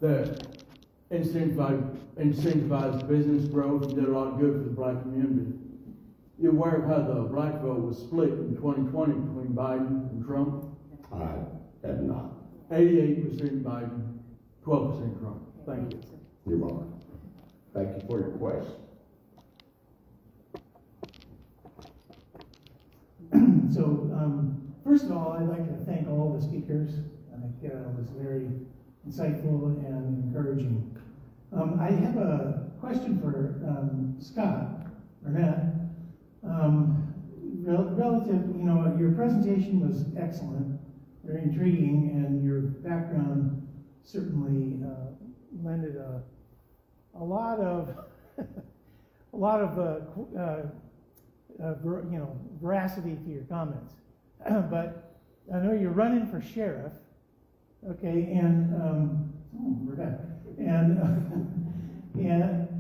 that incentivized business growth and did a lot of good for the black community. You're aware of how the black vote was split in 2020 between Biden and Trump? I have not. 88% Biden, 12% Trump. Thank you. You're welcome. Thank you for your question. So, first of all, I'd like to thank all the speakers. I think it was very insightful and encouraging. I have a question for Scott Burnett. Relative, your presentation was excellent, very intriguing, and your background certainly lended a lot of veracity to your comments. But I know you're running for sheriff, okay, and Rebecca, and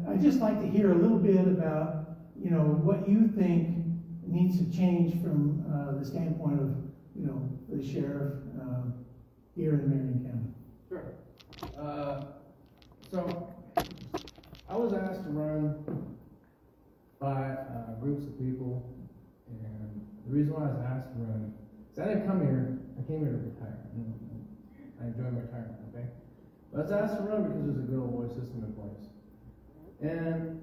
I'd just like to hear a little bit about what you think needs to change from the standpoint of the sheriff here in Marion County. Sure. So I was asked to run by groups of people, and the reason why I was asked to run is I didn't come here. I came here to retire. I enjoy my retirement. Okay, but I was asked to run because there's a good old boy system in place, and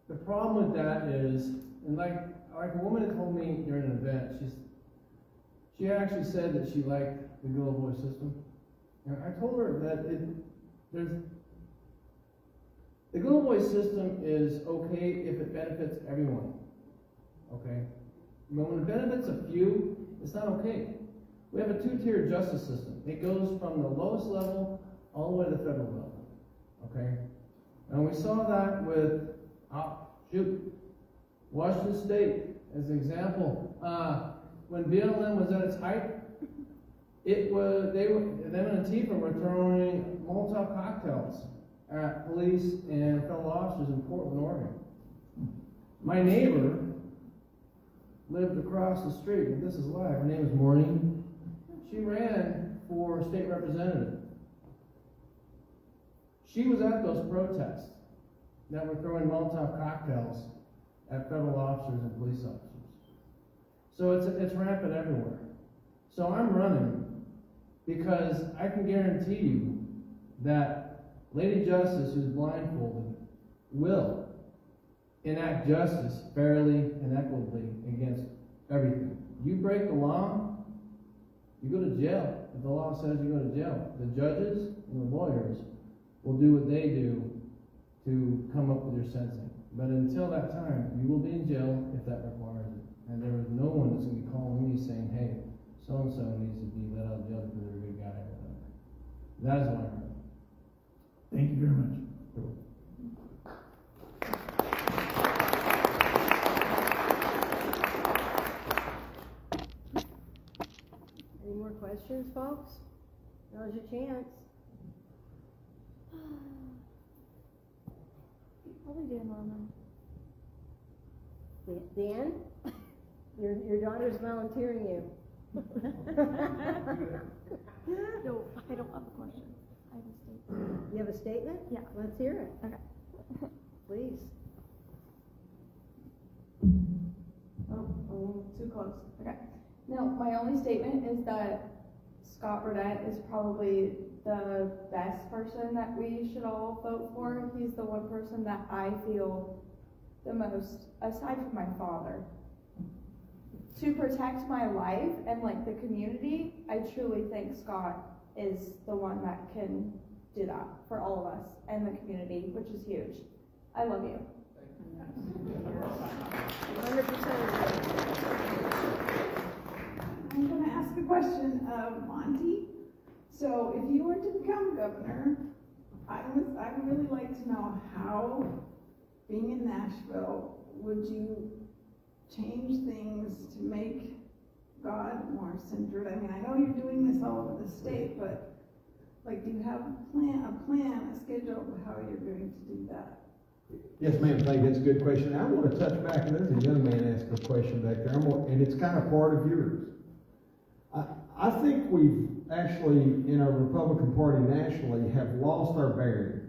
the problem with that is, and like a woman had told me during an event, she actually said that she liked the good old boy system, and I told her that the good old boy system is okay if it benefits everyone, okay? But when it benefits a few, it's not okay. We have a two-tiered justice system. It goes from the lowest level all the way to the federal level, okay? And we saw that with, Washington State, as an example. When BLM was at its height, them and Antifa were throwing Molotov cocktails at police and fellow officers in Portland, Oregon. My neighbor lived across the street, and this is live. Her name is Maureen. She ran for state representative. She was at those protests that were throwing Molotov cocktails at federal officers and police officers. So it's rampant everywhere. So I'm running because I can guarantee you that Lady Justice, who's blindfolded, will enact justice fairly and equitably against everything. You break the law, you go to jail. If the law says you go to jail, the judges and the lawyers will do what they do to come up with your sentencing. But until that time, you will be in jail if that requires it. And there is no one that's going to be calling me saying, hey, so-and-so needs to be let out of jail because they're a good guy or whatever. That is why I'm running. Thank you very much. Any more questions, folks? Now's your chance. What are we doing, Mama? Dan? Your daughter's volunteering you. No, I don't have a question. I have a statement. You have a statement? Yeah. Let's hear it. Okay. Please. Oh, too close. Okay. No, my only statement is that Scott Burnett is probably the best person that we should all vote for. He's the one person that I feel the most, aside from my father, to protect my life and like the community. I truly think Scott is the one that can do that for all of us and the community, which is huge. I love you. 100%. I'm going to ask a question of Monty. So if you were to become governor, I would really like to know how, being in Nashville, would you change things to make God more centered? I mean, I know you're doing this all over the state, but like, do you have a schedule of how you're going to do that? Yes, ma'am, thank you. That's a good question. I want to touch back, and there's a young man asked a question back there, and it's kind of part of yours. I think we've actually, in our Republican Party nationally, have lost our bearing.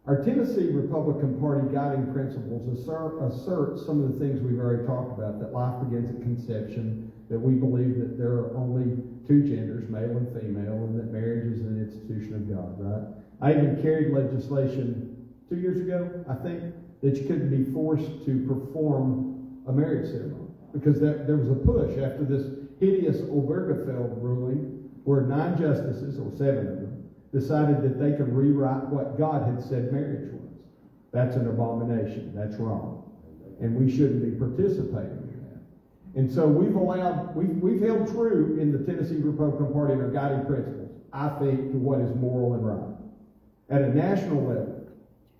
Our Tennessee Republican Party guiding principles assert some of the things we've already talked about, that life begins at conception, that we believe that there are only two genders, male and female, and that marriage is an institution of God, right? I even carried legislation 2 years ago, I think, that you couldn't be forced to perform a marriage ceremony, because there was a push after this hideous Obergefell ruling, where 9 justices, or 7 of them, decided that they could rewrite what God had said marriage was. That's an abomination. That's wrong. And we shouldn't be participating in that. And so we've held true in the Tennessee Republican Party in our guiding principles, I think, to what is moral and right. At a national level,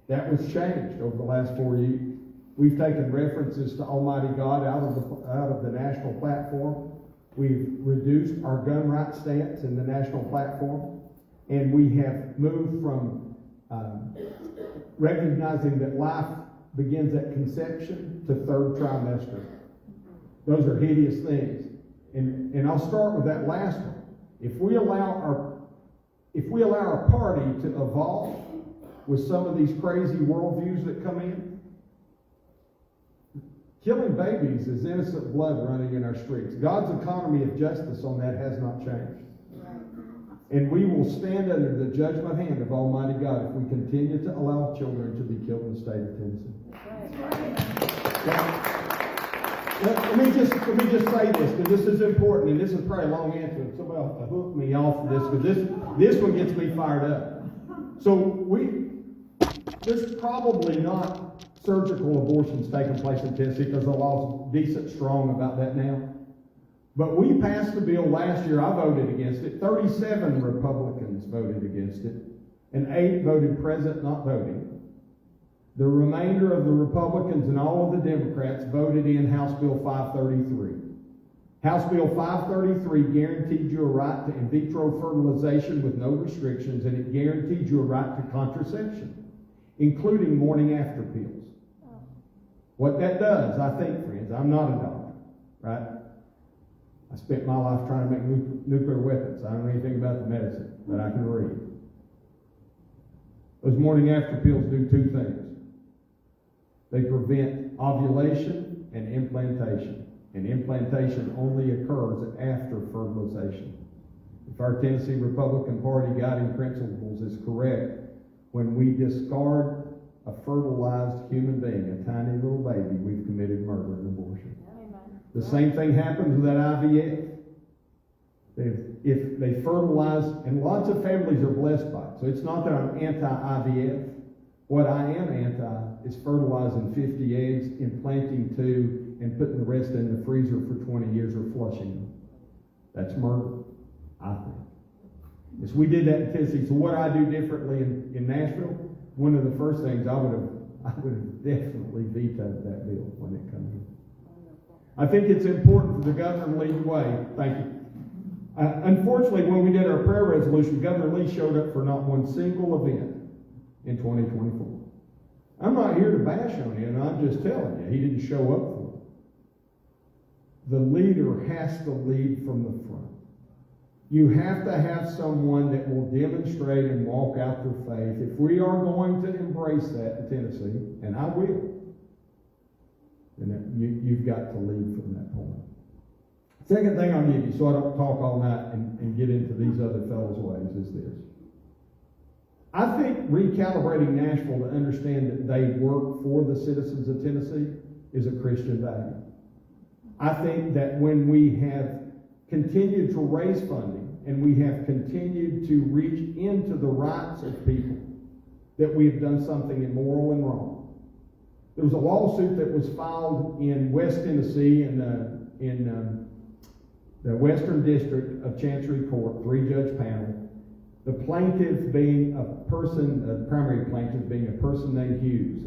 that was changed over the last 4 years. We've taken references to Almighty God out of the national platform. We've reduced our gun rights stance in the national platform. And we have moved from recognizing that life begins at conception to 3rd trimester. Those are hideous things. And I'll start with that last one. If we allow our party to evolve with some of these crazy worldviews that come in, killing babies is innocent blood running in our streets. God's economy of justice on that has not changed. And we will stand under the judgment hand of Almighty God if we continue to allow children to be killed in the state of Tennessee. Let me just say this, because this is important, and this is probably a long answer. Somebody will hook me off of this, because this one gets me fired up. So there's probably not surgical abortions taking place in Tennessee, because the law's decent strong about that now. But we passed the bill last year. I voted against it. 37 Republicans voted against it, and 8 voted present not voting. The remainder of the Republicans and all of the Democrats voted in House Bill 533. House Bill 533 guaranteed you a right to in vitro fertilization with no restrictions, and it guaranteed you a right to contraception, including morning after pills. What that does, I think, friends, I'm not a doctor, right? I spent my life trying to make nuclear weapons. I don't know anything about the medicine, but I can read. Those morning after pills do 2 things. They prevent ovulation and implantation. And implantation only occurs after fertilization. If our Tennessee Republican Party guiding principles is correct, when we discard a fertilized human being, a tiny little baby, we've committed murder and abortion. The same thing happens with that IVF. If they fertilize, and lots of families are blessed by it, so it's not that I'm anti-IVF. What I am anti is fertilizing 50 eggs, implanting 2, and putting the rest in the freezer for 20 years or flushing them. That's murder, I think. Yes, we did that in Tennessee. So what I do differently in Nashville, one of the first things I would have definitely vetoed that bill when it comes in. I think it's important for the governor to lead the way. Thank you. Unfortunately, when we did our prayer resolution, Governor Lee showed up for not one single event in 2024. I'm not here to bash on you, and I'm just telling you, he didn't show up for it. The leader has to lead from the front. You have to have someone that will demonstrate and walk out their faith. If we are going to embrace that in Tennessee, and I will, then you've got to lead from that point. Second thing I'll give you, so I don't talk all night and get into these other fellows' ways, is this. I think recalibrating Nashville to understand that they work for the citizens of Tennessee is a Christian value. I think that when we have continued to raise funding and we have continued to reach into the rights of people, that we have done something immoral and wrong. There was a lawsuit that was filed in West Tennessee in the Western District of Chancery Court, 3-judge panel. The plaintiff being the primary plaintiff being a person named Hughes.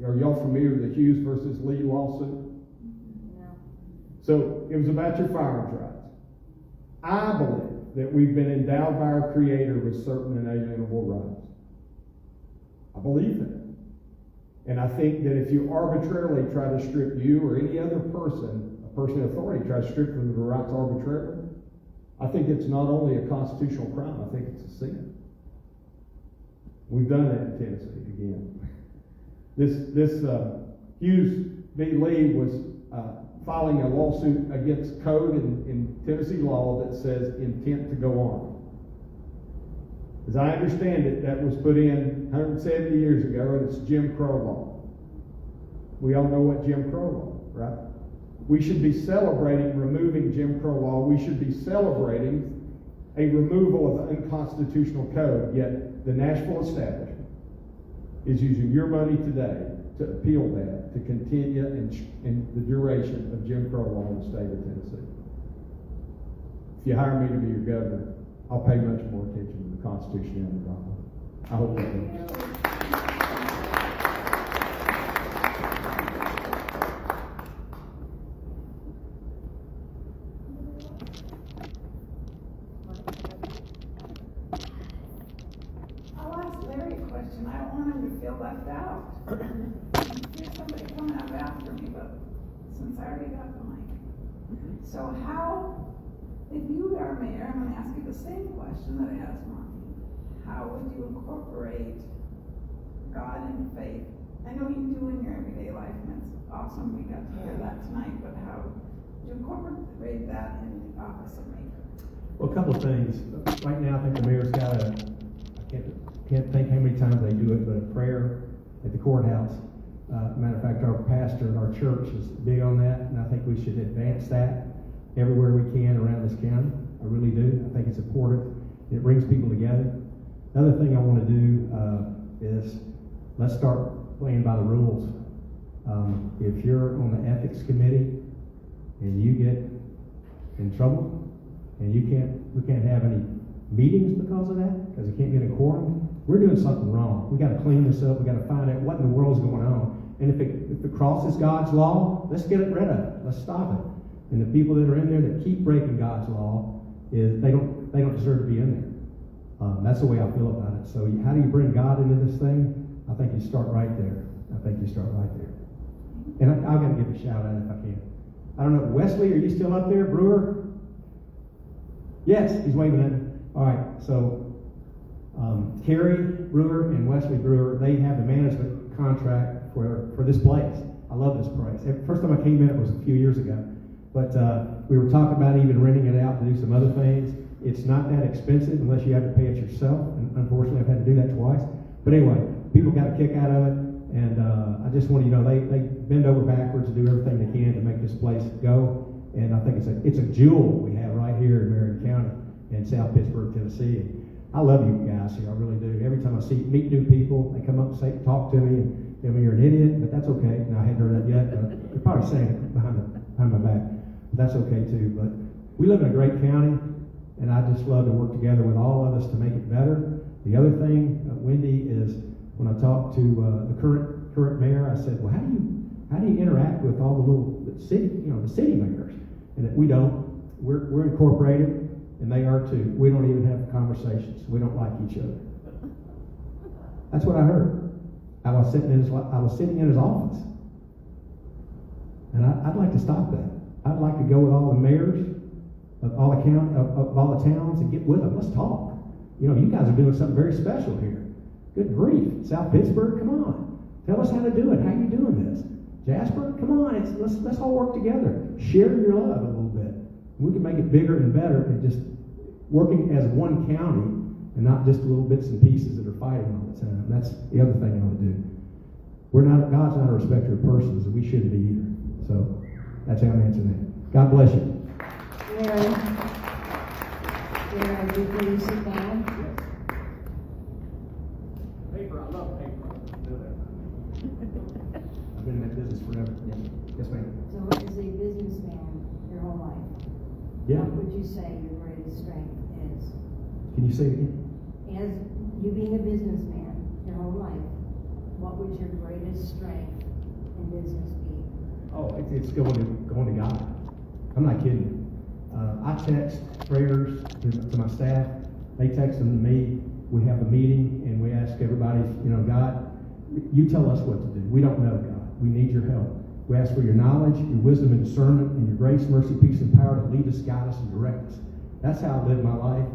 Are y'all familiar with the Hughes versus Lee lawsuit? No. So it was about your firearms rights. I believe that we've been endowed by our Creator with certain inalienable rights. I believe that. And I think that if you arbitrarily try to strip you or any other person, a person in authority, try to strip them of their rights arbitrarily, I think it's not only a constitutional crime, I think it's a sin. We've done that in Tennessee again. This Hughes v. Lee was filing a lawsuit against code in Tennessee law that says intent to go on. As I understand it, that was put in 170 years ago, and it's Jim Crow law. We all know what Jim Crow law, right? We should be celebrating removing Jim Crow law. We should be celebrating a removal of the unconstitutional code, yet the Nashville establishment is using your money today to appeal that, to continue in the duration of Jim Crow law in the state of Tennessee. If you hire me to be your governor, I'll pay much more attention to the Constitution and the law. I hope that helps. I'll ask Larry a question. I don't want him to feel left out. Here's somebody coming up after me, but since I already got the mic. So how, if you are mayor, I'm gonna ask you the same question that I asked Monty. How would you incorporate God and faith? I know you do in your everyday life, and it's awesome we got to hear that tonight, but how would you incorporate that in the office of mayor? Well, a couple of things. Right now, I think the mayor's got I can't think how many times they do it, but a prayer at the courthouse. Matter of fact, our pastor at our church is big on that, and I think we should advance that everywhere we can around this county. I really do. I think it's important. It brings people together. Another thing I want to do is let's start playing by the rules. If you're on the ethics committee and you get in trouble and we can't have any meetings because of that, because you can't get a quorum, we're doing something wrong. We got to clean this up. We got to find out what in the world's going on. And if it crosses God's law, let's get it rid of it. Let's stop it. And the people that are in there that keep breaking God's law they don't deserve to be in there. That's the way I feel about it. So how do you bring God into this thing? I think you start right there. And I've got to give a shout out if I can. I don't know, Wesley, are you still up there? Brewer? Yes, he's waving at me. All right, so Kerry Brewer and Wesley Brewer, they have the management contract for this place. I love this place. First time I came in, it was a few years ago. But we were talking about even renting it out to do some other things. It's not that expensive unless you have to pay it yourself. And unfortunately, I've had to do that twice. But anyway, people got a kick out of it. And I just want you to know, they bend over backwards to do everything they can to make this place go. And I think it's a jewel we have right here in Marion County in South Pittsburgh, Tennessee. And I love you guys here, I really do. Every time I meet new people, they come up and talk to me and tell me you're an idiot, but that's okay. Now, I haven't heard that yet, but they're probably saying it behind my back. But that's okay too. But we live in a great county, and I just love to work together with all of us to make it better. The other thing, Wendy, is when I talked to the current mayor, I said, well, how do you interact with all the city mayors? And we don't. We're incorporated, and they are too. We don't even have conversations. We don't like each other. That's what I heard. I was sitting in his office, and I'd like to stop that. I'd like to go with all the mayors of all the towns and get with them. Let's talk. You guys are doing something very special here. Good grief, South Pittsburgh, come on. Tell us how to do it. How are you doing this? Jasper, come on. Let's all work together. Share your love a little bit. We can make it bigger and better and just working as one county and not just little bits and pieces that are fighting all the time. That's the other thing I want to do. God's not a respecter of persons, and we shouldn't be either. So that's how I'm answering that. God bless you. Aaron, before you sit down, Paper, I love paper. I've been in that business forever. Yes, ma'am. so as a businessman your whole life, Yeah. what would you say your greatest strength is? Can you say it again? As you being a businessman your whole life, what would your greatest strength in business be? Oh, it's going to God. I'm not kidding. I text prayers to my staff. They text them to me. We have a meeting and we ask everybody, God, you tell us what to do. We don't know, God. We need your help. We ask for your knowledge, your wisdom and discernment, and your grace, mercy, peace, and power to lead us, guide us, and direct us. That's how I live my life.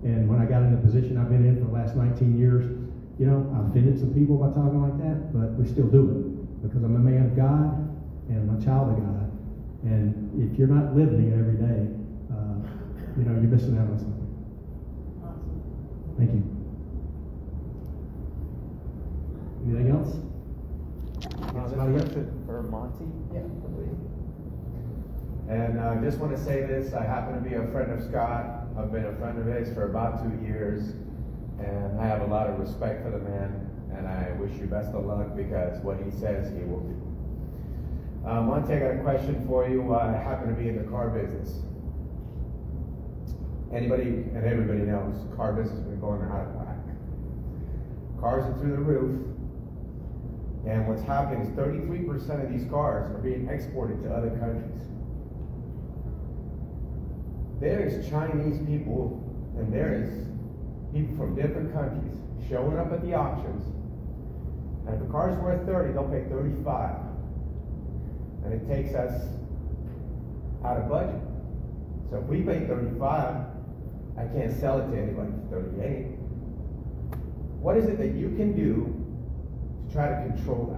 And when I got in the position I've been in for the last 19 years, you know, I've offended some people by talking like that, but we still do it because I'm a man of God and I'm a child of God. And if you're not living it every day, you know, you're missing out on something. Thank you. Anything else? This question for Monty. Yeah. And I just want to say this, I happen to be a friend of Scott. I've been a friend of his for about 2 years, and I have a lot of respect for the man, and I wish you best of luck because what he says, he will do. Monty, I got a question for you. I happen to be in the car business. Anybody and everybody knows car business has been going out of whack. Cars are through the roof, and what's happening is 33% of these cars are being exported to other countries. There is Chinese people, and there is people from different countries showing up at the auctions, and if a car's worth 30, they'll pay 35. And it takes us out of budget. So if we pay 35, I can't sell it to anybody for 38. What is it that you can do to try to control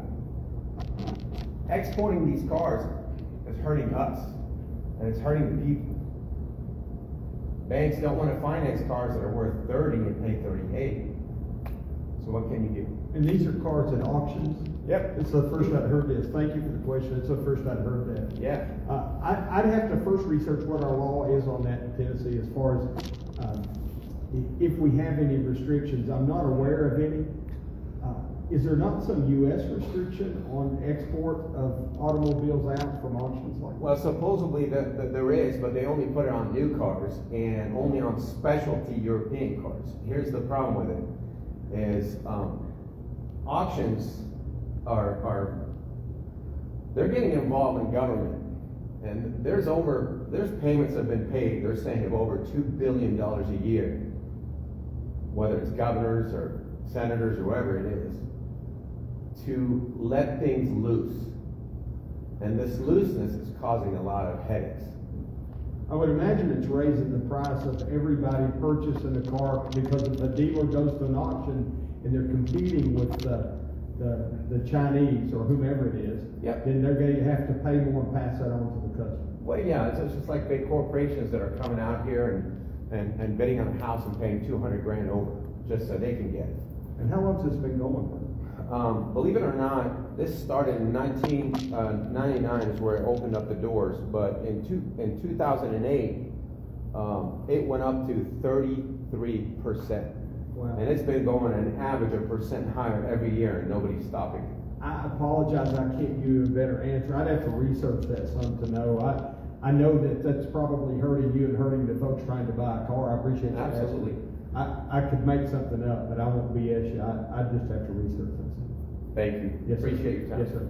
that? Exporting these cars is hurting us, and it's hurting the people. Banks don't want to finance cars that are worth 30 and pay 38. So what can you do? And these are cars at auctions? Yep. It's the first I've heard this. Thank you for the question. It's the first I've heard that. Yeah. I'd have to first research what our law is on that in Tennessee as far as if we have any restrictions. I'm not aware of any. Is there not some U.S. restriction on export of automobiles out from auctions like that? Well, supposedly there is, but they only put it on new cars and only on specialty European cars. Here's the problem with it, is auctions they're getting involved in government. And there's payments that have been paid, they're saying of over $2 billion a year, whether it's governors or senators or whoever it is, to let things loose. And this looseness is causing a lot of headaches. I would imagine it's raising the price of everybody purchasing a car because if the dealer goes to an auction and they're competing with the Chinese or whomever it is, Yep. then they're going to have to pay more and pass that on to the customer. Well, yeah, it's just like big corporations that are coming out here and bidding on a house and paying $200,000 over just so they can get it. And how long has this been going? Believe it or not, this started in 1999 is where it opened up the doors, but in 2008, it went up to 33%. Wow. And it's been going an average of % higher every year, and nobody's stopping it. I apologize, I can't give you a better answer. I'd have to research that some to know. I know that that's probably hurting you and hurting the folks trying to buy a car. I appreciate that. Absolutely. I could make something up, but I won't BS you. I just have to research this. Thank you. Yes, sir. Appreciate your time. Yes, sir.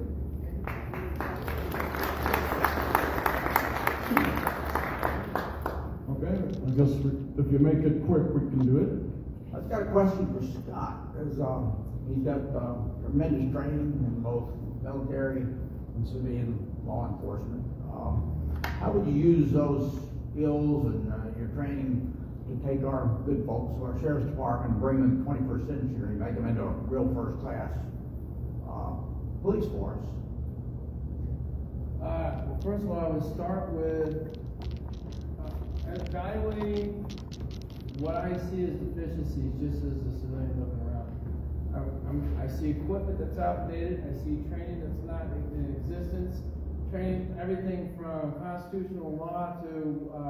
Okay, I guess if you make it quick, we can do it. I've got a question for Scott, because he's got tremendous training in both military and civilian law enforcement. How would you use those skills and your training to take our good folks, our sheriff's department, and bring them to the 21st century, make them into a real first-class police force? Well, first of all, I would start with evaluating what I see as deficiencies, just as a civilian looking around. I see equipment that's outdated. I see training that's not in existence. Training everything from constitutional law to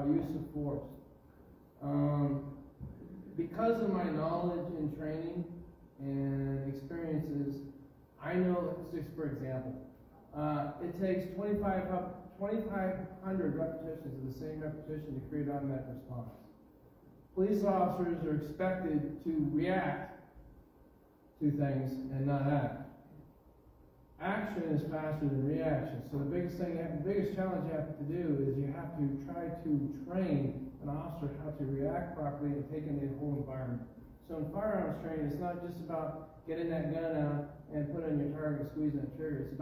use of force. Because of my knowledge and training and experiences, I know, just for example, it takes 2,500 repetitions of the same repetition to create automatic response. Police officers are expected to react to things and not act. Action is faster than reaction. So the biggest challenge you have to do is you have to try to train an officer how to react properly and take in the whole environment. So in firearms training, it's not just about getting that gun out and putting your target, squeezing that trigger. It's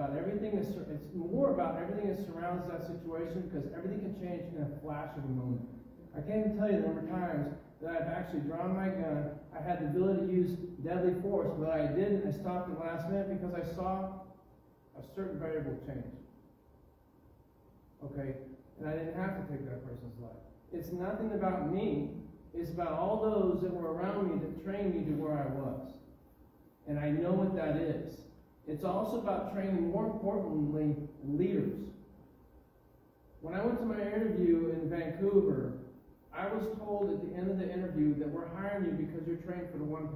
more about everything that surrounds that situation, because everything can change in a flash of a moment. I can't even tell you the number of times that I've actually drawn my gun. I had the ability to use deadly force, but I didn't. I stopped at the last minute because I saw a certain variable change. Okay? And I didn't have to take that person's life. It's nothing about me. It's about all those that were around me that trained me to where I was. And I know what that is. It's also about training, more importantly, leaders. When I went to my interview in Vancouver, I was told at the end of the interview that we're hiring you because you're trained for the 1%,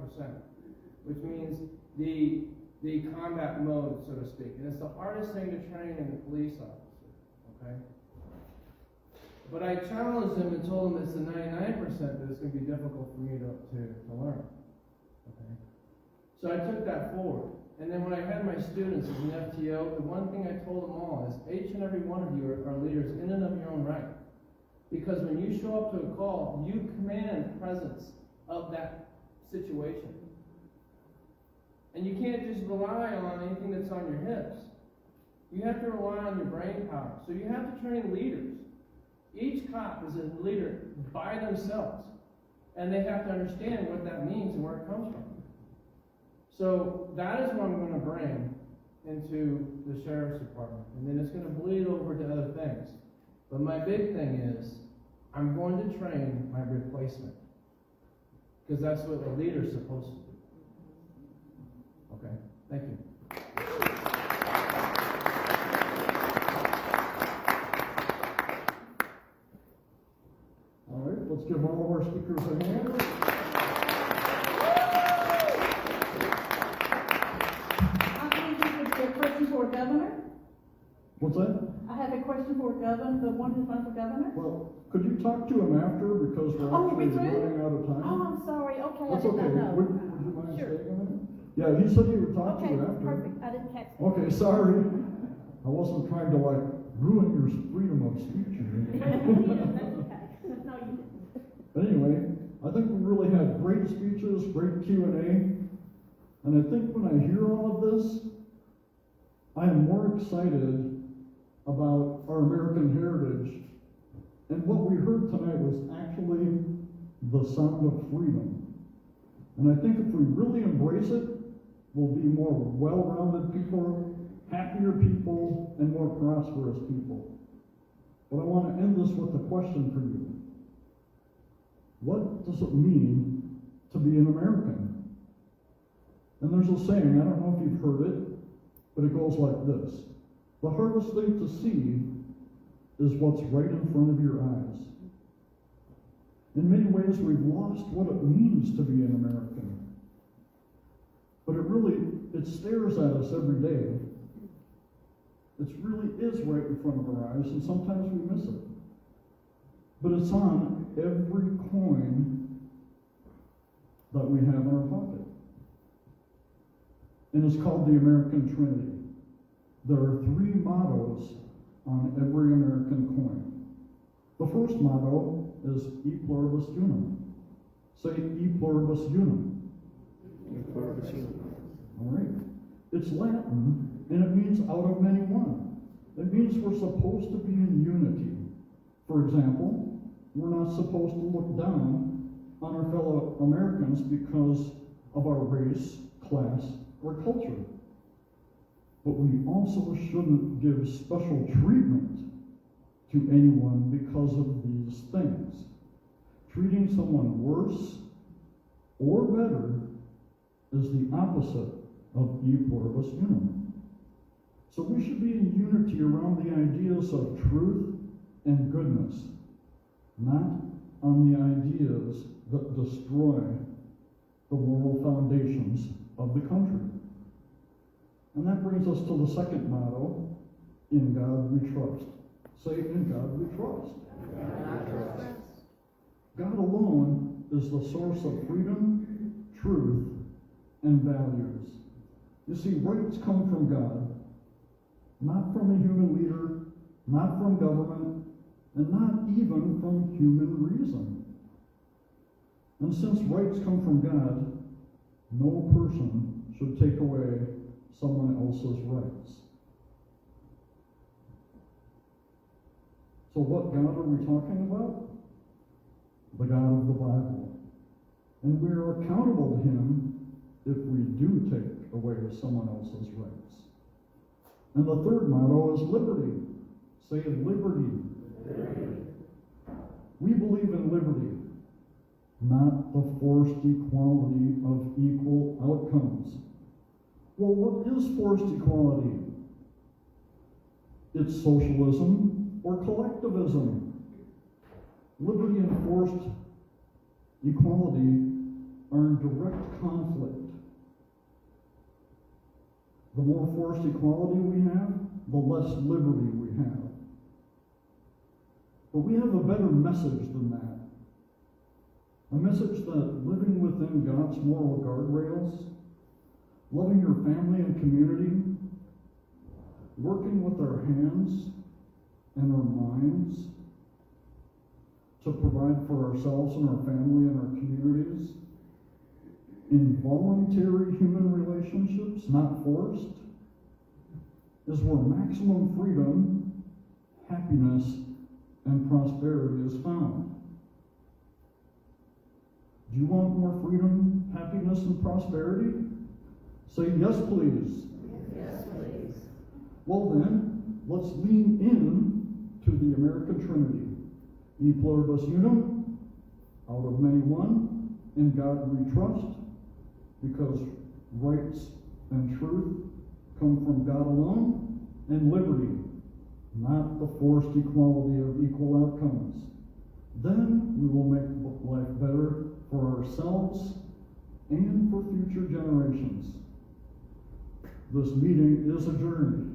which means the combat mode, so to speak. And it's the hardest thing to train in a police officer, okay? But I challenged them and told them it's the 99% that it's going to be difficult for me to learn, okay? So I took that forward. And then when I had my students as an FTO, the one thing I told them all is each and every one of you are leaders in and of your own right. Because when you show up to a call, you command presence of that situation. And you can't just rely on anything that's on your hips. You have to rely on your brain power. So you have to train leaders. Each cop is a leader by themselves. And they have to understand what that means and where it comes from. So that is what I'm going to bring into the sheriff's department. And then it's going to bleed over to other things. But my big thing is, I'm going to train my replacement. Because that's what a leader's supposed to do. Okay, thank you. All right, let's give all of our speakers a hand. For governor? What's that? I have a question for governor, the one who's running for governor. Well, could you talk to him after, because we're actually running out of time? Oh, I'm sorry, okay, That's I did okay. not know. Would you mind Sure. staying on it? Yeah, he said he would talk to Okay, you after. perfect, I didn't catch that. Okay, sorry. I wasn't trying to ruin your freedom of speech. That's okay. No, you didn't. Anyway, I think we really had great speeches, great Q&A, and I think when I hear all of this, I am more excited about our American heritage, and what we heard tonight was actually the sound of freedom. And I think if we really embrace it, we'll be more well-rounded people, happier people, and more prosperous people. But I want to end this with a question for you. What does it mean to be an American? And there's a saying, I don't know if you've heard it, but it goes like this. The hardest thing to see is what's right in front of your eyes. In many ways, we've lost what it means to be an American. But it stares at us every day. It really is right in front of our eyes, and sometimes we miss it. But it's on every coin that we have in our pocket. And it's called the American Trinity. There are 3 mottos on every American coin. The first motto is E pluribus unum. Say E pluribus unum. E pluribus unum. All right. It's Latin, and it means out of many one. It means we're supposed to be in unity. For example, we're not supposed to look down on our fellow Americans because of our race, class, or culture. But we also shouldn't give special treatment to anyone because of these things. Treating someone worse or better is the opposite of E pluribus unum. So we should be in unity around the ideas of truth and goodness, not on the ideas that destroy the moral foundations of the country. And that brings us to the second motto, in God we trust. Say, in God we trust. God alone is the source of freedom, truth, and values. You see, rights come from God, not from a human leader, not from government, and not even from human reason. And since rights come from God, no person should take away someone else's rights. So what God are we talking about? the God of the Bible. And we are accountable to him if we do take away someone else's rights. And the third motto is liberty. Say liberty. We believe in liberty, not the forced equality of equal outcomes. Well, what is forced equality? It's socialism or collectivism. Liberty and forced equality are in direct conflict. The more forced equality we have, the less liberty we have. But we have a better message than that. A message that living within God's moral guardrails, loving your family and community, working with our hands and our minds to provide for ourselves and our family and our communities, in voluntary human relationships, not forced, is where maximum freedom, happiness, and prosperity is found. Do you want more freedom, happiness, and prosperity? Say yes, please. Yes, please. Well then, let's lean in to the American Trinity. E pluribus unum, out of many one, in God we trust, because rights and truth come from God alone, and liberty, not the forced equality of equal outcomes. Then we will make life better for ourselves and for future generations. This meeting is adjourned.